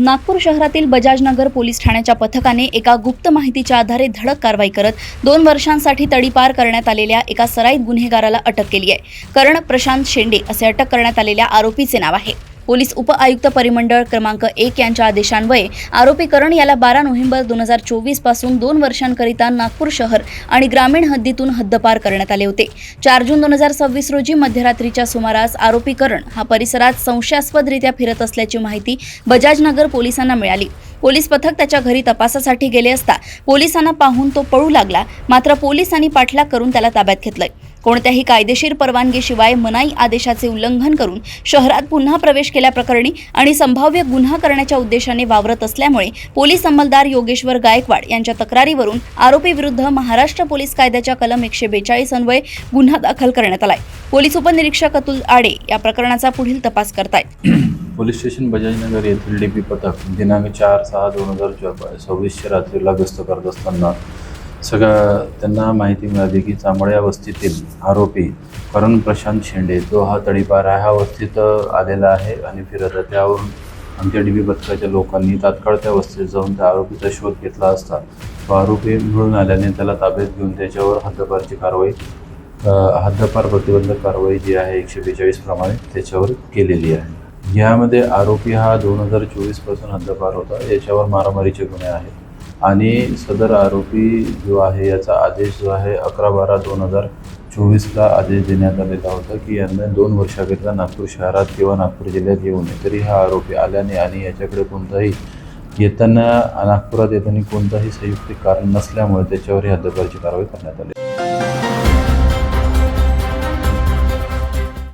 नागपूर शहरातील बजाजनगर पोलीस ठाण्याच्या पथकाने एका गुप्त माहितीच्या आधारे धडक कारवाई करत 2 वर्षांसाठी तडीपार करण्यात आलेल्या एका सराईत गुन्हेगाराला अटक केली आहे। करण प्रशांत शेंडे असे अटक करण्यात आलेल्या आरोपीचे नाव आहे। पोलीस उपआयुक्त परिमंडळ क्रमांक 1 यांच्या आदेशान्वये आरोपी करण याला 12 नोव्हेंबर 2024 पासून 2 वर्षांकरिता नागपूर शहर आणि ग्रामीण हद्दीतून हद्दपार करण्यात आले होते। 4 जून 2026 रोजी मध्यरात्रीच्या सुमारास आरोपी करण हा परिसरात संशयास्पदरित्या फिरत असल्याची माहिती बजाजनगर पोलिसांना मिळाली। पोलीस पथक त्याच्या घरी तपासासाठी गेले असता पोलिसांना पाहून तो पळू लागला, मात्र पोलिसांनी पाठलाग करून त्याला ताब्यात घेतले। कोणत्याही कायदेशीर परवानगीशिवाय मनाई आदेशाचे उल्लंघन करून शहरात पुन्हा प्रवेश केल्याप्रकरणी आणि संभाव्य गुन्हा करण्याच्या उद्देशाने वावरत असल्यामुळे पोलीस अंमलदार योगेश्वर गायकवाड यांच्या तक्रारीवरून आरोपी विरुद्ध महाराष्ट्र पोलीस कायद्याच्या कलम 142 अन्वये गुन्हा दाखल करण्यात आलाय। पोलीस उपनिरीक्षक अतुल आडे या प्रकरणाचा पुढील तपास करतायत। पोलीस स्टेशन बजाजनगर येथील डीपी पथक दिनांक 4/6/2026 रात्रीला गस्त करत असताना त्यांना माहिती मिळाली की चांबळे या वस्तीतील आरोपी करण प्रशांत शेंडे जो हा तडीपार आहे, हा वस्तीत आलेला आहे आणि फिरत आहे। त्यावरून आमच्या डीपी पथकाच्या लोकांनी तात्काळ त्या वस्तीत जाऊन त्या आरोपीचा शोध घेतला असता तो आरोपी मिळून आल्याने त्याला ताब्यात घेऊन त्याच्यावर हद्दपार प्रतिबंधक कारवाई जी आहे 142 प्रमाणे त्याच्यावर केलेली आहे। यामध्ये आरोपी हा 2024 पासून हद्दपार होता। याच्यावर मारामारीचे गुन्हे आहेत आणि सदर आरोपी जो आहे याचा आदेश जो आहे 11/12/2024 ला आदेश देण्यात आलेला होता की यांना 2 वर्षाकरिता नागपूर शहरात किंवा नागपूर जिल्ह्यात येऊ नये। तरी हा आरोपी आल्याने आणि याच्याकडे कोणताही नागपुरात येताना कोणताही संयुक्तिक कारण नसल्यामुळे त्याच्यावर ही हद्दपारची कारवाई करण्यात आली।